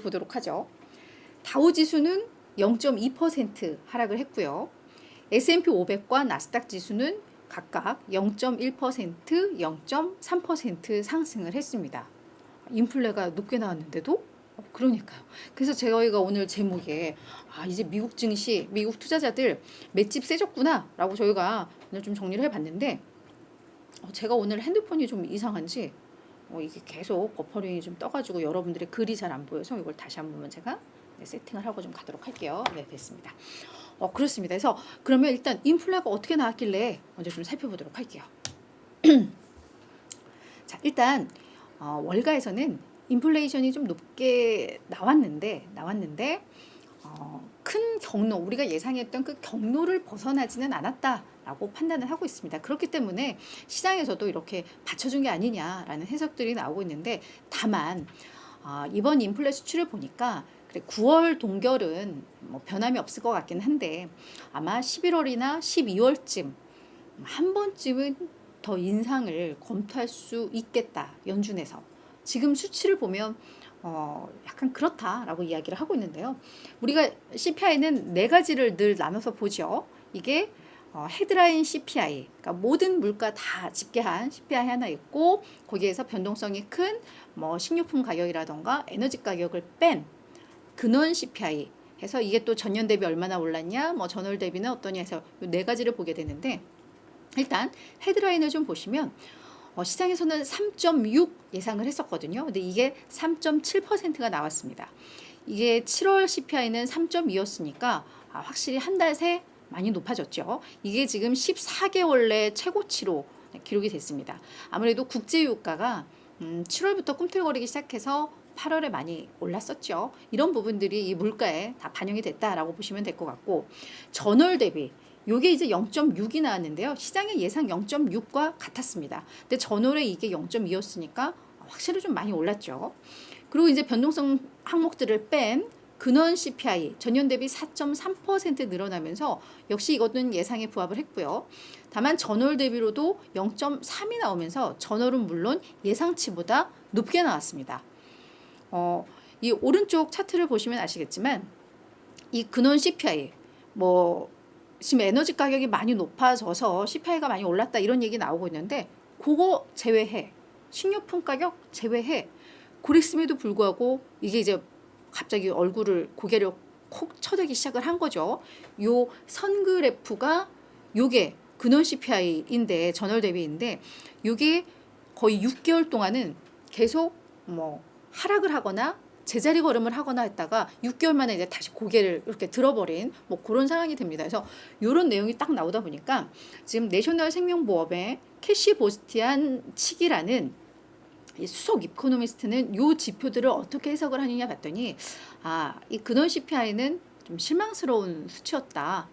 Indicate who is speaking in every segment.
Speaker 1: 보도록 하죠. 다우 지수는 0.2% 하락을 했고요. S&P 500과 나스닥 지수는 각각 0.1%, 0.3% 상승을 했습니다. 인플레가 높게 나왔는데도 그러니까요. 그래서 저희가 오늘 제목에 이제 미국 증시, 미국 투자자들 맷집 세졌구나 라고 저희가 오늘 좀 정리를 해봤는데 제가 오늘 핸드폰이 좀 이상한지 이게 계속 버퍼링이 좀 떠가지고 여러분들의 글이 잘 안 보여서 이걸 다시 한번 제가 세팅을 하고 좀 가도록 할게요. 네, 됐습니다. 그렇습니다. 그래서 그러면 일단 인플레가 어떻게 나왔길래 먼저 좀 살펴보도록 할게요. 자, 일단 월가에서는 인플레이션이 좀 높게 나왔는데 큰 경로, 우리가 예상했던 그 경로를 벗어나지는 않았다라고 판단을 하고 있습니다. 그렇기 때문에 시장에서도 이렇게 받쳐준 게 아니냐라는 해석들이 나오고 있는데, 다만 이번 인플레 수치를 보니까 9월 동결은 뭐 변함이 없을 것 같긴 한데 아마 11월이나 12월쯤 한 번쯤은 더 인상을 검토할 수 있겠다, 연준에서. 지금 수치를 보면 약간 그렇다라고 이야기를 하고 있는데요. 우리가 CPI는 네 가지를 늘 나눠서 보죠. 이게 헤드라인 CPI, 그러니까 모든 물가 다 집계한 CPI 하나 있고, 거기에서 변동성이 큰 뭐 식료품 가격이라던가 에너지 가격을 뺀 근원 CPI 해서 이게 또 전년 대비 얼마나 올랐냐, 뭐 전월 대비는 어떠냐 해서 이 네 가지를 보게 되는데, 일단 헤드라인을 좀 보시면 시장에서는 3.6 예상을 했었거든요. 근데 이게 3.7%가 나왔습니다. 이게 7월 CPI는 3.2였으니까 확실히 한 달 새 많이 높아졌죠. 이게 지금 14개월 내 최고치로 기록이 됐습니다. 아무래도 국제유가가 7월부터 꿈틀거리기 시작해서 8월에 많이 올랐었죠. 이런 부분들이 이 물가에 다 반영이 됐다라고 보시면 될 것 같고, 전월 대비 요게 이제 0.6이 나왔는데요. 시장의 예상 0.6과 같았습니다. 근데 전월에 이게 0.2였으니까 확실히 좀 많이 올랐죠. 그리고 이제 변동성 항목들을 뺀 근원 CPI 전년 대비 4.3% 늘어나면서 역시 이것은 예상에 부합을 했고요. 다만 전월 대비로도 0.3이 나오면서 전월은 물론 예상치보다 높게 나왔습니다. 이 오른쪽 차트를 보시면 아시겠지만 이 근원 CPI, 뭐 지금 에너지 가격이 많이 높아져서 CPI가 많이 올랐다 이런 얘기 나오고 있는데, 그거 제외해, 식료품 가격 제외해 그랬음에도 불구하고 이게 이제 갑자기 고개를 콕 쳐들기 시작을 한 거죠. 요 선그래프가 요게 근원 CPI인데, 전월 대비인데, 요게 거의 6개월 동안은 계속 뭐 하락을 하거나 제자리 걸음을 하거나 했다가 6개월 만에 이제 다시 고개를 이렇게 들어버린 뭐 그런 상황이 됩니다. 그래서 이런 내용이 딱 나오다 보니까 지금 내셔널 생명보험의 캐시 보스티안 치기라는 이 수석 이코노미스트는 요 지표들을 어떻게 해석을 하느냐 봤더니 이 근원 CPI는 좀 실망스러운 수치였다.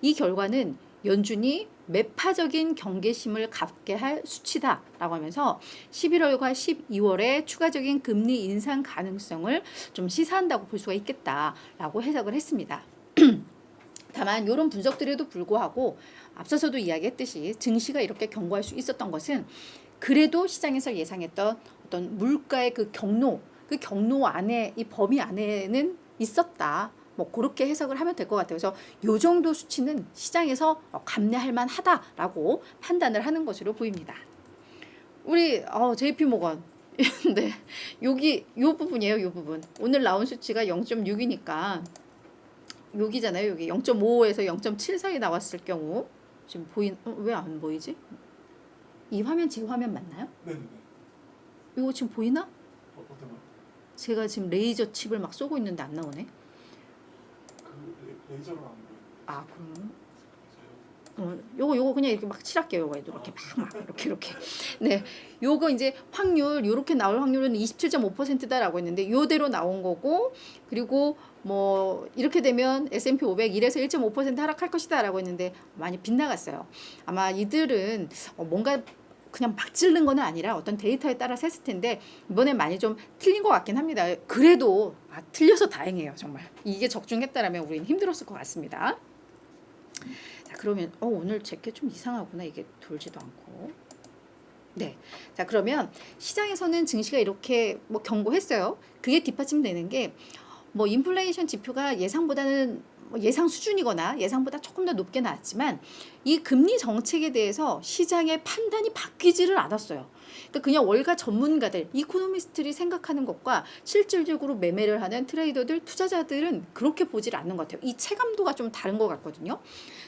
Speaker 1: 이 결과는 연준이 매파적인 경계심을 갖게 할 수치다라고 하면서 11월과 12월에 추가적인 금리 인상 가능성을 좀 시사한다고 볼 수가 있겠다라고 해석을 했습니다. 다만 이런 분석들에도 불구하고 앞서서도 이야기했듯이 증시가 이렇게 견고할 수 있었던 것은 그래도 시장에서 예상했던 어떤 물가의 그 경로 안에, 이 범위 안에는 있었다. 뭐 그렇게 해석을 하면 될 것 같아요. 그래서 요 정도 수치는 시장에서 감내할 만하다라고 판단을 하는 것으로 보입니다. 우리 JP모건 네, 여기 요 부분이에요. 요 부분. 오늘 나온 수치가 0.6이니까 여기잖아요. 여기 0.5에서 0.7 사이 나왔을 경우 지금 왜 안 보이지? 이 화면 제 화면 맞나요?
Speaker 2: 네.
Speaker 1: 이거 지금 보이나?
Speaker 2: 어떤 거?
Speaker 1: 제가 지금 레이저 칩을 막 쏘고 있는데 안 나오네.
Speaker 2: 그 레이저로 안 보여요.
Speaker 1: 그럼 요거 그냥 이렇게 막 칠할게요. 요거 이렇게 막 이렇게 네, 요거 이제 확률 요렇게 나올 확률은 27.5%다라고 했는데 요대로 나온 거고, 그리고 뭐 이렇게 되면 S&P 500 1에서 1.5% 하락할 것이다라고 했는데 많이 빗나갔어요. 아마 이들은 뭔가 그냥 막 찌른 건 아니라 어떤 데이터에 따라서 했을 텐데 이번에 많이 좀 틀린 것 같긴 합니다. 그래도 틀려서 다행이에요. 정말 이게 적중했다라면 우리는 힘들었을 것 같습니다. 자, 그러면 오늘 제게 좀 이상하구나. 이게 돌지도 않고 네. 자, 그러면 시장에서는 증시가 이렇게 뭐 경고했어요. 그게 뒷받침되는 게 뭐 인플레이션 지표가 예상보다는 뭐 예상 수준이거나 예상보다 조금 더 높게 나왔지만 이 금리 정책에 대해서 시장의 판단이 바뀌지를 않았어요. 그러니까 그냥 월가 전문가들, 이코노미스트들이 생각하는 것과 실질적으로 매매를 하는 트레이더들, 투자자들은 그렇게 보질 않는 것 같아요. 이 체감도가 좀 다른 것 같거든요.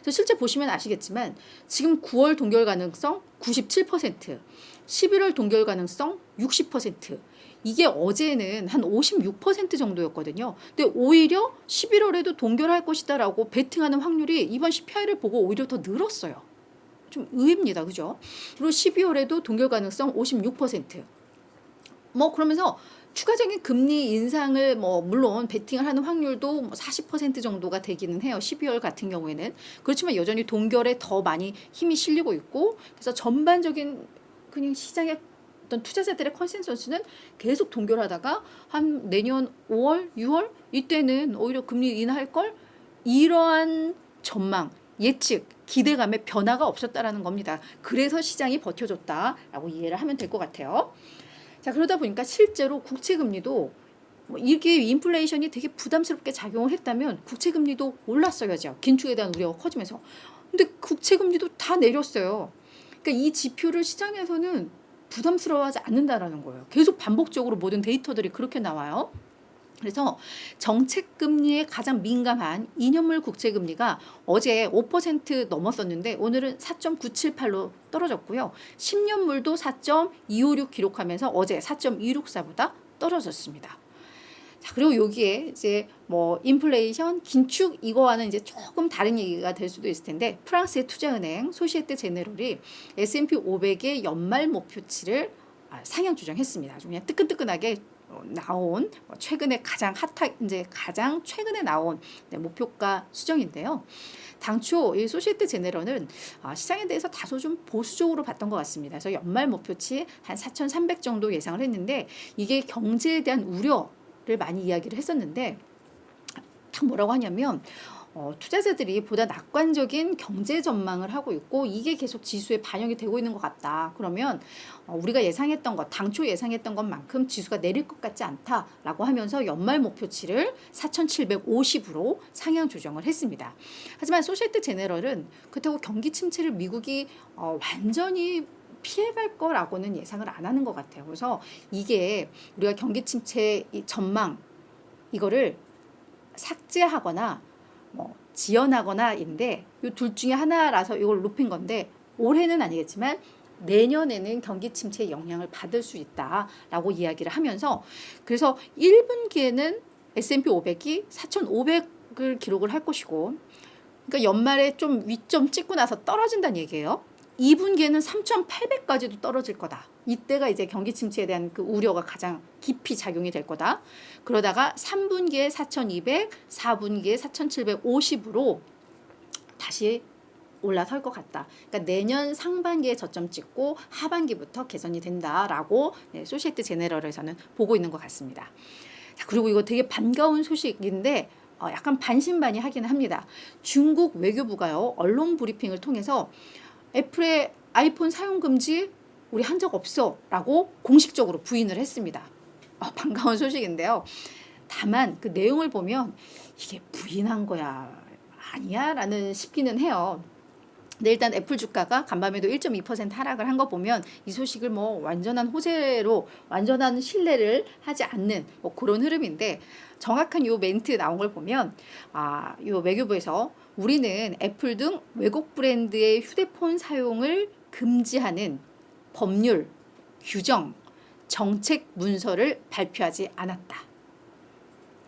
Speaker 1: 그래서 실제 보시면 아시겠지만 지금 9월 동결 가능성 97%, 11월 동결 가능성 60%, 이게 어제는 한 56% 정도였거든요. 근데 오히려 11월에도 동결할 것이다라고 베팅하는 확률이 이번 CPI를 보고 오히려 더 늘었어요. 좀 의외입니다. 그죠? 그리고 12월에도 동결 가능성 56%. 뭐 그러면서 추가적인 금리 인상을 뭐 물론 베팅을 하는 확률도 뭐 40% 정도가 되기는 해요. 12월 같은 경우에는. 그렇지만 여전히 동결에 더 많이 힘이 실리고 있고, 그래서 전반적인 그냥 시장의 어떤 투자자들의 컨센서스는 계속 동결하다가 한 내년 5월, 6월 이때는 오히려 금리 인하할 걸, 이러한 전망, 예측, 기대감의 변화가 없었다라는 겁니다. 그래서 시장이 버텨줬다라고 이해를 하면 될 것 같아요. 자, 그러다 보니까 실제로 국채금리도 뭐 이게 인플레이션이 되게 부담스럽게 작용을 했다면 국채금리도 올랐어야죠. 긴축에 대한 우려가 커지면서. 근데 국채금리도 다 내렸어요. 그러니까 이 지표를 시장에서는 부담스러워하지 않는다라는 거예요. 계속 반복적으로 모든 데이터들이 그렇게 나와요. 그래서 정책금리에 가장 민감한 2년물 국채금리가 어제 5% 넘었었는데 오늘은 4.978로 떨어졌고요. 10년물도 4.256 기록하면서 어제 4.264보다 떨어졌습니다. 자, 그리고 여기에 이제 뭐 인플레이션, 긴축 이거와는 이제 조금 다른 얘기가 될 수도 있을 텐데, 프랑스의 투자은행 소시에테 제네럴이 S&P 500의 연말 목표치를 상향 조정했습니다. 아주 그냥 뜨끈뜨끈하게 나온 최근에 가장 이제 가장 최근에 나온 목표가 수정인데요. 당초 이 소시에테 제네럴은 시장에 대해서 다소 좀 보수적으로 봤던 것 같습니다. 그래서 연말 목표치 한 4,300 정도 예상을 했는데 이게 경제에 대한 우려를 많이 이야기를 했었는데, 딱 뭐라고 하냐면 투자자들이 보다 낙관적인 경제 전망을 하고 있고 이게 계속 지수에 반영이 되고 있는 것 같다. 그러면 우리가 예상했던 것, 당초 예상했던 것만큼 지수가 내릴 것 같지 않다라고 하면서 연말 목표치를 4,750으로 상향 조정을 했습니다. 하지만 소시에테 제네럴은 그렇다고 경기 침체를 미국이 완전히 피해갈 거라고는 예상을 안 하는 것 같아요. 그래서 이게 우리가 경기 침체 전망 이거를 삭제하거나 뭐 지연하거나인데 이 둘 중에 하나라서 이걸 높인 건데, 올해는 아니겠지만 내년에는 경기 침체의 영향을 받을 수 있다라고 이야기를 하면서, 그래서 1분기에는 S&P 500이 4,500을 기록을 할 것이고, 그러니까 연말에 좀 위점 찍고 나서 떨어진다는 얘기예요. 2분기에는 3,800까지도 떨어질 거다. 이때가 이제 경기 침체에 대한 그 우려가 가장 깊이 작용이 될 거다. 그러다가 3분기에 4,200, 4분기에 4,750으로 다시 올라설 것 같다. 그러니까 내년 상반기에 저점 찍고 하반기부터 개선이 된다라고 소시에테 제네럴에서는 보고 있는 것 같습니다. 자, 그리고 이거 되게 반가운 소식인데 약간 반신반의하기는 합니다. 중국 외교부가요, 언론 브리핑을 통해서 애플의 아이폰 사용 금지 우리 한 적 없어 라고 공식적으로 부인을 했습니다. 반가운 소식인데요. 다만 그 내용을 보면 이게 부인한 거야 아니야 라는 싶기는 해요. 근데 일단 애플 주가가 간밤에도 1.2% 하락을 한 거 보면 이 소식을 뭐 완전한 호재로, 완전한 신뢰를 하지 않는 뭐 그런 흐름인데, 정확한 요 멘트 나온 걸 보면 요 외교부에서 우리는 애플 등 외국 브랜드의 휴대폰 사용을 금지하는 법률, 규정, 정책 문서를 발표하지 않았다.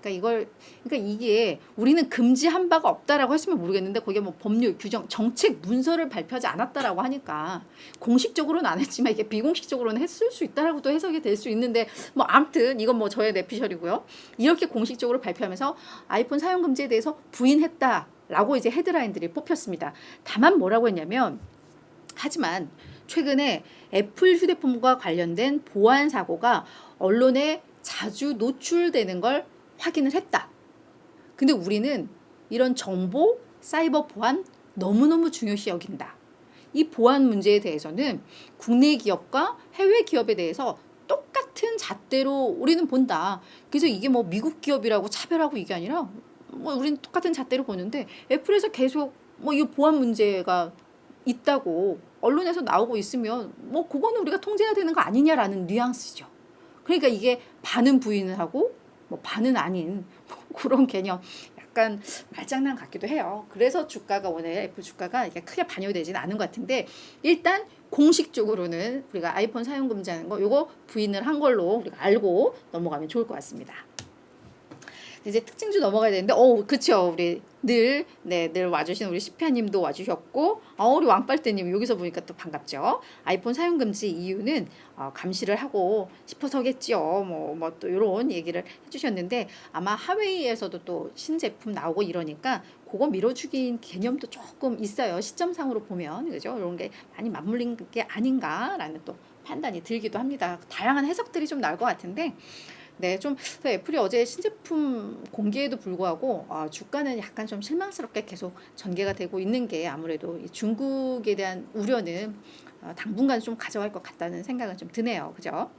Speaker 1: 그러니까 이게 우리는 금지한 바가 없다라고 했으면 모르겠는데, 거기에 뭐 법률, 규정, 정책 문서를 발표하지 않았다라고 하니까 공식적으로는 안 했지만 이게 비공식적으로는 했을 수 있다라고도 해석이 될 수 있는데, 뭐 아무튼 이건 뭐 저의 내피셜이고요. 이렇게 공식적으로 발표하면서 아이폰 사용 금지에 대해서 부인했다라고 이제 헤드라인들이 뽑혔습니다. 다만 뭐라고 했냐면, 하지만 최근에 애플 휴대폰과 관련된 보안 사고가 언론에 자주 노출되는 걸 확인을 했다. 근데 우리는 이런 정보, 사이버 보안 너무너무 중요시 여긴다. 이 보안 문제에 대해서는 국내 기업과 해외 기업에 대해서 똑같은 잣대로 우리는 본다. 그래서 이게 뭐 미국 기업이라고 차별하고 이게 아니라 뭐 우리는 똑같은 잣대로 보는데 애플에서 계속 뭐 이 보안 문제가 있다고 언론에서 나오고 있으면 뭐 그거는 우리가 통제해야 되는 거 아니냐라는 뉘앙스죠. 그러니까 이게 반은 부인을 하고 뭐 반은 아닌 뭐 그런 개념. 약간 말장난 같기도 해요. 그래서 주가가 오늘 애플 주가가 이게 크게 반영이 되지는 않은 것 같은데 일단 공식적으로는 우리가 아이폰 사용 금지하는 거 요거 부인을 한 걸로 우리가 알고 넘어가면 좋을 것 같습니다. 이제 특징주 넘어가야 되는데, 그쵸. 우리 늘 와주신 우리 시피아님도 와주셨고, 우리 왕빨대님 여기서 보니까 또 반갑죠. 아이폰 사용금지 이유는 감시를 하고 싶어서겠죠. 뭐 또 이런 얘기를 해주셨는데, 아마 하웨이에서도 또 신제품 나오고 이러니까 그거 밀어주긴 개념도 조금 있어요. 시점상으로 보면, 그죠? 이런 게 많이 맞물린 게 아닌가라는 또 판단이 들기도 합니다. 다양한 해석들이 좀 나올 것 같은데, 네, 좀 애플이 어제 신제품 공개에도 불구하고 주가는 약간 좀 실망스럽게 계속 전개가 되고 있는 게 아무래도 이 중국에 대한 우려는 당분간 좀 가져갈 것 같다는 생각은 좀 드네요. 그죠?